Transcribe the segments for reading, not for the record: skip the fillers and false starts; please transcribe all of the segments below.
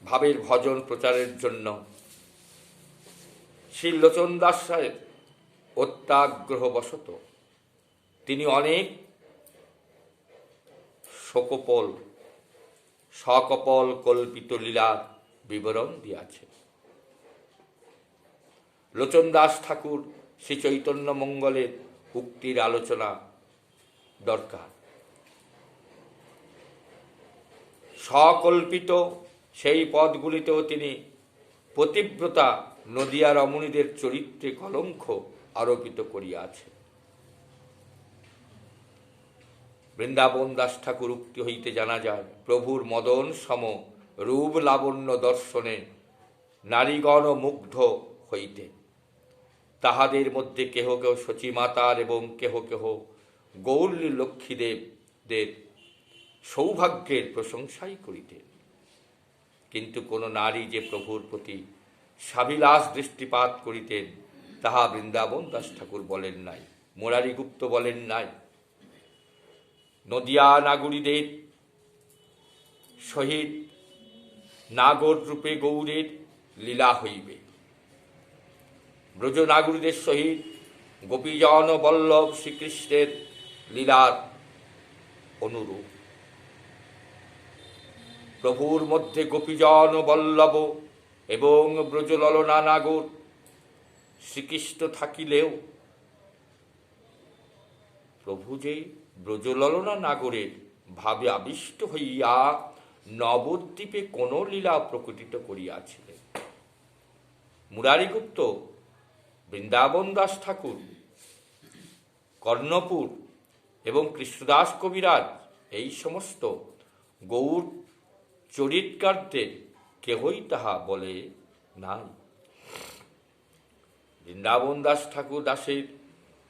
ভাবের ভজন প্রচারের জন্য শ্রী লোচন দাস রায়ের অত্যাগ্রহবশত তিনি অনেক সকপল কল্পিত লীলার বিবরণ দিয়াছেন। লোচন দাস ঠাকুর শ্রী চৈতন্য মঙ্গলের উক্তির আলোচনা দরকার। সকল্পিত সেই পদগুলিতেও তিনি পতিব্রতা নদিয়া রমণীদের চরিত্রে কলঙ্ক আরোপিত করিয়াছেন। বৃন্দাবন দাস ঠাকুর উক্তি হইতে জানা যায়, প্রভুর মদন সম রূপ লাবণ্য দর্শনে নারীগণ মুগ্ধ হইতে। তাহাদের মধ্যে কেহ কেহ শচীমাতার এবং কেহ কেহ গৌরী লক্ষ্মীদেবদের সৌভাগ্যের প্রশংসাই করিতেন। কিন্তু কোন নারী যে প্রভুর প্রতি স্বাভিলাষ দৃষ্টিপাত করিতেন তাহা বৃন্দাবন দাস ঠাকুর বলেন নাই, মুরারিগুপ্ত বলেন নাই। নদিয়া নাগরীদের সহিত নাগর রূপে গৌরের লীলা হইবে, ব্রজ নাগরীদের সহিত গোপীজন বল্লভ শ্রীকৃষ্ণের লীলার অনুরূপ। প্রভুর মধ্যে গোপীজন বল্লভ এবং ব্রজললনা নাগর শ্রীকৃষ্ণ থাকিলেও প্রভু যে ব্রজললনা নাগরের ভাবে আবিষ্ট হইয়া নবদ্বীপে কোন লীলা প্রকটিত করিয়াছিলেন। মুরারিগুপ্ত, বৃন্দাবন দাস ঠাকুর, কর্ণপুর এবং কৃষ্ণদাস কবিরাজ এই সমস্ত গৌর চরিতকারদের কেহই তাহা বলে নাই। বৃন্দাবন দাস ঠাকুর দাসের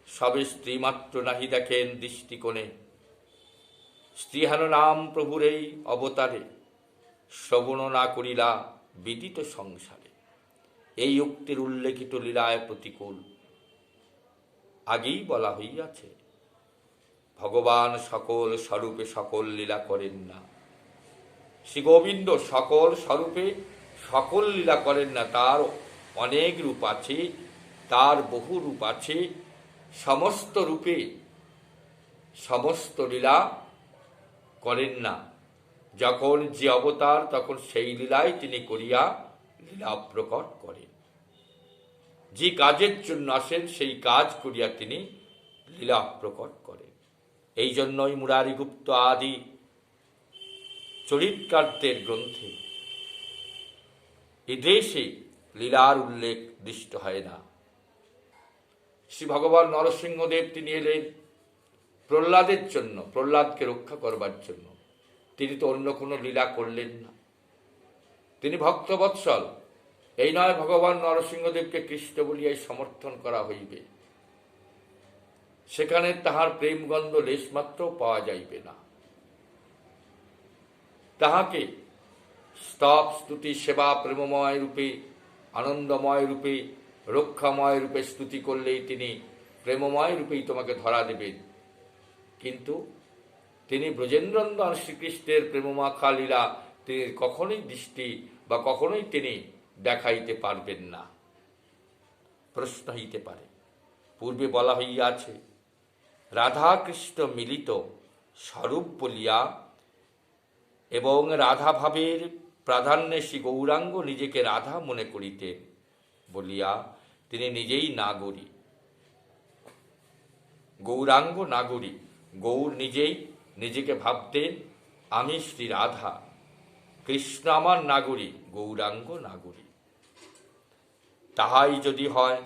সবে স্ত্রীমাত্র নাহি দেখেন দৃষ্টিকোণে, স্ত্রীহান নাম প্রভুর এই অবতারে শ্রবণ না করিলা বিদিত সংসারে। এই উক্তির উল্লেখিত লীলায় প্রতিকূল। আগেই বলা হইয়াছে, ভগবান সকল স্বরূপে সকল লীলা করেন না। শ্রী গোবিন্দ সকল স্বরূপে সকল লীলা করেন না, তার অনেক রূপ আছে, তার বহু রূপ আছে। সমস্ত রূপে সমস্ত লীলা করেন না। যখন যে অবতার তখন সেই লীলাই তিনি করিয়া লীলা প্রকট করেন। যে কাজের জন্য আসেন সেই কাজ করিয়া তিনি লীলা প্রকট করেন। এই জন্যই মুরারিগুপ্ত আদি চরিতকারদের গ্রন্থে এদেশে লীলার উল্লেখ দৃষ্ট হয় না। শ্রী ভগবান নরসিংহদেব তিনি এলেন প্রহ্লাদের জন্য, প্রহ্লাদকে রক্ষা করবার জন্য। তিনি তো অন্য কোনো লীলা করলেন না। তিনি ভক্তবৎসল। এই নয় ভগবান নরসিংহদেবকে কৃষ্ণ বলিয়াই সমর্থন করা হইবে, সেখানে তাহার প্রেমগন্ধ লেশমাত্র পাওয়া যাইবে না। তাহাকে স্তব স্তুতি সেবা প্রেমময় রূপে, আনন্দময় রূপে, রক্ষাময় রূপে স্তুতি করলেই তিনি প্রেমময় রূপেই তোমাকে ধরা দেবেন। কিন্তু তিনি ব্রজেন্দ্রন্দন শ্রীকৃষ্ণের প্রেমমাখা লীলা তিনি কখনোই দৃষ্টি বা কখনোই তিনি দেখাইতে পারবেন না। প্রশ্ন হইতে পারে, পূর্বে বলা হইয়াছে রাধা কৃষ্ণ মিলিত স্বরূপ বলিয়া এবং রাধা ভাবের প্রাধান্যে শ্রী গৌরাঙ্গ নিজেকে রাধা মনে করিতেন বলিয়া তিনি নিজেই নাগরী, গৌরাঙ্গ নাগরী। গৌর নিজেই নিজেকে ভাবতেন আমি শ্রী রাধা, কৃষ্ণ আমার নাগরী, গৌরাঙ্গ নাগরী। তাহাই যদি হয়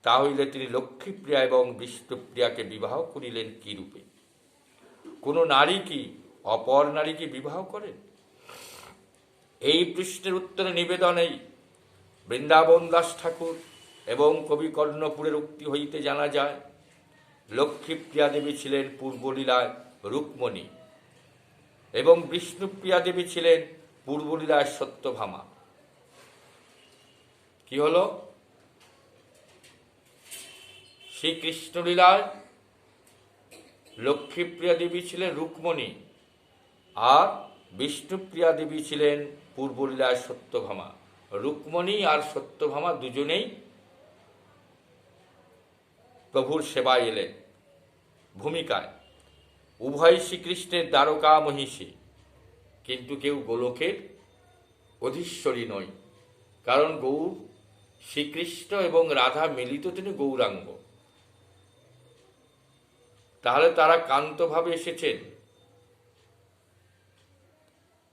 তাহলে তিনি লক্ষ্মীপ্রিয়া এবং বিষ্ণুপ্রিয়াকে বিবাহ করিলেন কি রূপে? কোন নারী কি অপর নারীকে বিবাহ করেন? এই প্রশ্নের উত্তরে নিবেদনেই বৃন্দাবন দাস ঠাকুর এবং কবি কর্ণপুরের উক্তি হইতে জানা যায়, লক্ষ্মীপ্রিয়া দেবী ছিলেন পূর্বলীলায় রুক্মণী এবং বিষ্ণুপ্রিয়া দেবী ছিলেন পূর্বলীলায় সত্যভামা। কি হল? শ্রীকৃষ্ণলীলায় লক্ষ্মীপ্রিয়া দেবী ছিলেন রুক্মণী আর বিষ্ণুপ্রিয়া দেবী ছিলেন পূর্বলীলায় সত্যভামা। রুক্মণী আর সত্যভামা দুজনেই প্রভুর সেবায় এলেন ভূমিকায়। উভয় শ্রীকৃষ্ণের দ্বারকা মহিষী, কিন্তু কেউ গোলকের অধীশ্বরী নয়, কারণ গৌর শ্রীকৃষ্ণ এবং রাধা মিলিত তিনি গৌরাঙ্গ। তাহলে তারা কান্তভাবে এসেছেন।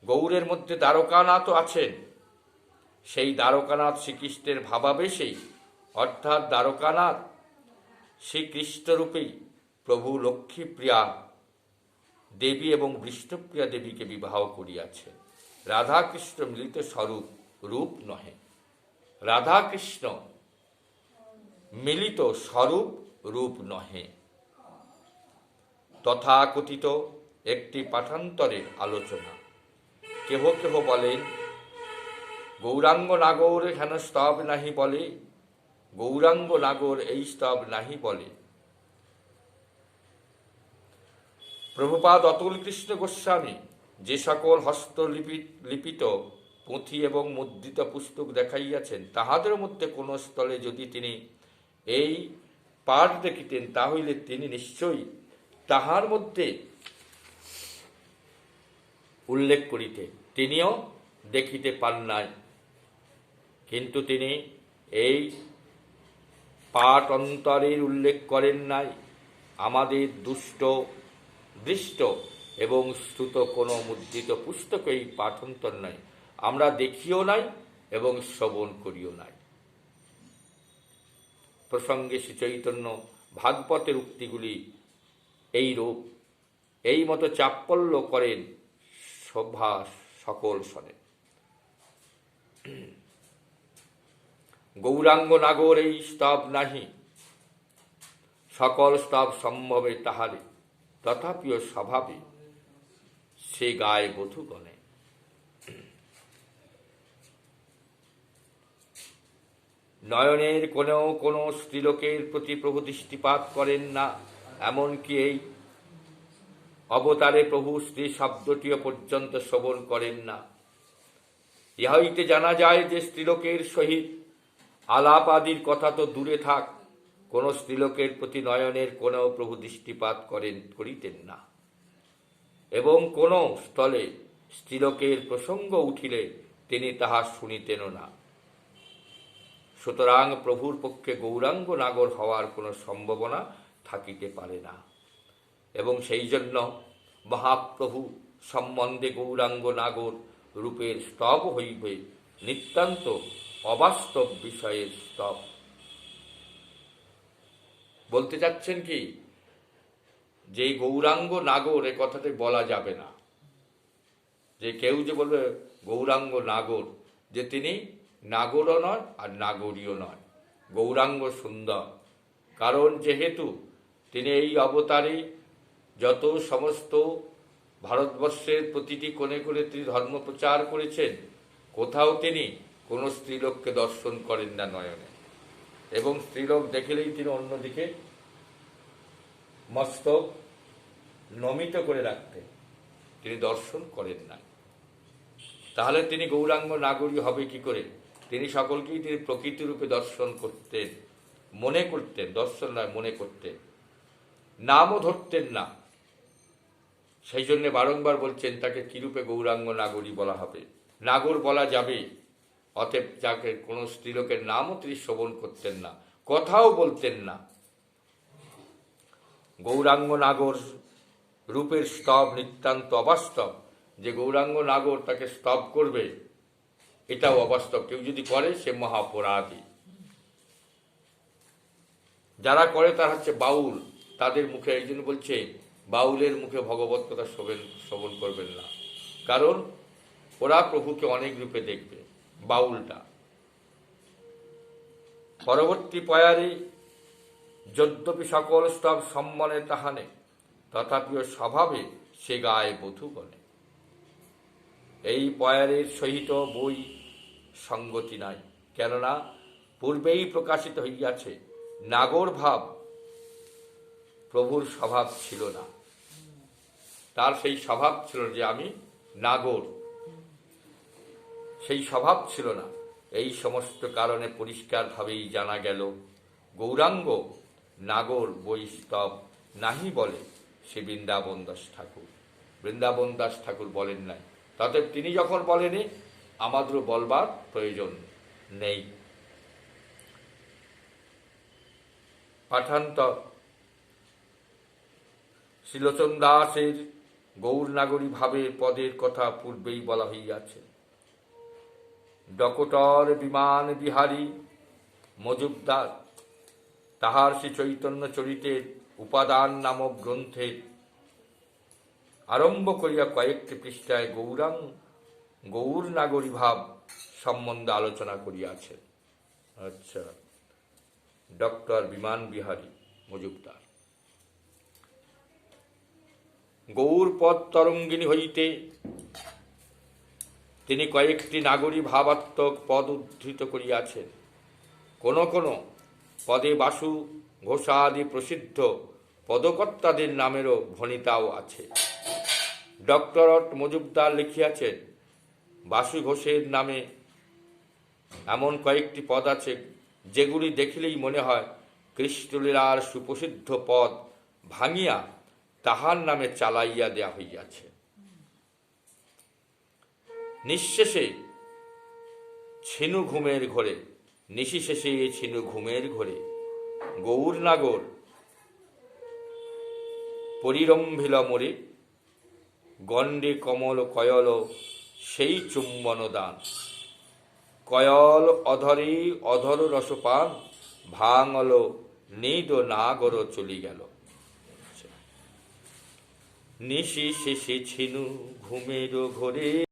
গৌরের মধ্যে দ্বারকানাথও আছেন, সেই দ্বারকানাথ শ্রীকৃষ্ণের ভাবাবেশেই, অর্থাৎ দ্বারকানাথ শ্রীকৃষ্ণরূপেই প্রভু লক্ষ্মীপ্রিয়া দেবী এবং বিষ্ণুপ্রিয়া দেবীকে বিবাহ করিয়াছে। রাধাকৃষ্ণ মিলিত স্বরূপ, রূপ নহে। রাধাকৃষ্ণ মিলিত স্বরূপ, রূপ নহে। তথাকথিত একটি পাঠান্তরের আলোচনা। কেহ কেহ বলেন গৌরাঙ্গ নাগর হেন স্তব নাহি বলে, গৌরাঙ্গ নাগর এই স্তব নাহি বলে। প্রভুপাদ অতুল কৃষ্ণ গোস্বামী যে সকল হস্তলিপিত পুঁথি এবং মুদ্রিত পুস্তক দেখাইয়াছেন, তাহাদের মধ্যে কোন স্থলে যদি তিনি এই পাঠ দেখিতেন, তাহলে তিনি নিশ্চয়ই তাহার মধ্যে উল্লেখ করিতেন। তিনিও দেখিতে পান নাই, কিন্তু তিনি এই পাঠ অন্তরের উল্লেখ করেন নাই। আমাদের দৃষ্ট এবং শ্রুত কোনো মুদ্রিত পুস্তক এই পাঠন্তর নাই, আমরা দেখিও নাই এবং শ্রবণ করিও নাই। প্রসঙ্গে শ্রী চৈতন্য ভাগবতের উক্তিগুলি এই রূপ, এই মতো চাপ্পল্য করেন সভা সকল শোনে। গৌরাঙ্গ নাগর এই স্তব নাহি, সকল স্তব সম্ভবে তাহারে, তথাপিও স্বভাবে সে গায়ে বধূগণে। নয়নের কোনেও কোনো স্ত্রীলোকের প্রতি প্রভু দৃষ্টিপাত করেন না, এমনকি এই অবতারে প্রভু স্ত্রী শব্দটিও পর্যন্ত শ্রবণ করেন না। ইহা হইতে জানা যায় যে স্ত্রীলোকের সহিত আলাপ আদির কথা তো দূরে থাক, কোন স্ত্রীলোকের প্রতি নয়নের কোনেও প্রভু দৃষ্টিপাত করিতেন না, এবং কোন স্থলে স্ত্রীলোকের প্রসঙ্গ উঠিলে তিনি তাহা শুনিতেনও না। সুতরাং প্রভুর পক্ষে গৌরাঙ্গ নাগর হওয়ার কোনো সম্ভাবনা থাকিতে পারে না, এবং সেই জন্য মহাপ্রভু সম্বন্ধে গৌরাঙ্গ নাগর রূপের স্তব হইবে নিতান্ত অবাস্তব বিষয়ের স্তব। বলতে চাচ্ছেন কি, যে গৌরাঙ্গ নাগর এ কথাতে বলা যাবে না, যে কেউ যে বলবে গৌরাঙ্গ নাগর, যে তিনি নাগরও নয় আর নাগরীও নয়, গৌরাঙ্গ সুন্দর। কারণ যেহেতু তিনি এই অবতারে যত সমস্ত ভারতবর্ষের প্রতিটি কোণে কোণে তিনি ধর্ম প্রচার করেছেন, কোথাও তিনি কোনো স্ত্রীলোককে দর্শন করেন না নয়নে, এবং স্ত্রীলোক দেখিলেই তিনি অন্যদিকে মস্তক নমিত করে রাখতেন, তিনি দর্শন করেন না। তাহলে তিনি গৌরাঙ্গ নাগরী হবে কি করে? তিনি সকলকেই তিনি প্রকৃতি রূপে দর্শন করতেন, মনে করতেন, দর্শন নয় মনে করতেন, নামও ধরতেন না। সেই জন্য বারংবার বলছেন তাকে কিরূপে গৌরাঙ্গ নাগরী বলা হবে, নাগর বলা যাবে। অতএব যাকে কোনো স্ত্রীলোকের নামও তিনি শ্রবণ করতেন না, কথাও বলতেন না। গৌরাঙ্গ নাগর রূপের স্তব নিতান্ত অবাস্তব। যে গৌরাঙ্গ নাগর তাকে স্তব করবে, এটাও অবাস্তব। কেউ যদি করে সে মহাপরাধী। যারা করে তারা হচ্ছে বাউল, তাদের মুখে একজন বলছে বাউলের মুখে ভগবত কথা শ্রবণ করবেন না, কারণ ওরা প্রভুকে অনেক রূপে দেখবে, বাউলটা। পরবর্তী পয়ারে যদ্যপি সকল স্তব সম্মানে তাহানে, তথাপিও স্বভাবে সে গায়ে বধূগণে। এই পয়ারের সহিত বই সঙ্গতি নাই, কেননা পূর্বেই প্রকাশিত হইয়াছে নাগর ভাব প্রভুর স্বভাব ছিল না। তার সেই স্বভাব ছিল যে আমি নাগর, সেই স্বভাব ছিল না। এই সমস্ত কারণে পরিষ্কারভাবেই জানা গেল গৌরাঙ্গ নাগর বৈষ্ণব নাহি বলে সে বৃন্দাবন দাস ঠাকুর। বৃন্দাবন দাস ঠাকুর বলেন নাই, তাতে তিনি যখন বলেনি আমাদেরও বলবার প্রয়োজন নেই। পাঠান্তর শ্রীলোচন দাসের গৌর নাগরী ভাবের পদের কথা পূর্বেই বলা হইয়াছে। ডকটর বিমান বিহারী মজুমদার তাহার শ্রী চৈতন্য চরিতের উপাদান নামক গ্রন্থের আরম্ভ করিয়া কয়েকটি পৃষ্ঠায় গৌর নাগরী ভাব সম্বন্ধে আলোচনা করিয়াছেন। আচ্ছা, ডক্টর বিমান বিহারী মজুমদার গৌর পদ তরঙ্গিনী হইতে তিনি কয়েকটি নাগরী ভাবাত্মক পদ উদ্ধৃত করিয়াছেন। কোন কোন পদে বাসু ঘোষাদি প্রসিদ্ধ পদকর্তাদের নামেরও ভণিতাও আছে। ডক্টর মজুমদার লিখিয়াছেন, বাসু ঘোষের নামে এমন কয়েকটি পদ আছে যেগুলি দেখিলেই মনে হয় কৃষ্ণলীলার সুপ্রসিদ্ধ পদ ভাঙিয়া তাহার নামে চালাইয়া দেয়া হইয়াছে। নিঃশেষে ছিনু ঘুমের ঘোরে, নিশিশেষে ছিনু ঘুমের ঘোরে গৌর নাগর পরিরম্ভিল মোরে, গণ্ডে কমল কয়ল সেই চুম্বন দান, কয়ল অধরে অধর রসপান, ভাঙল নিদ নাগর চলি গেল। নিশি শেষে ছিনু ঘুমের ঘোরে।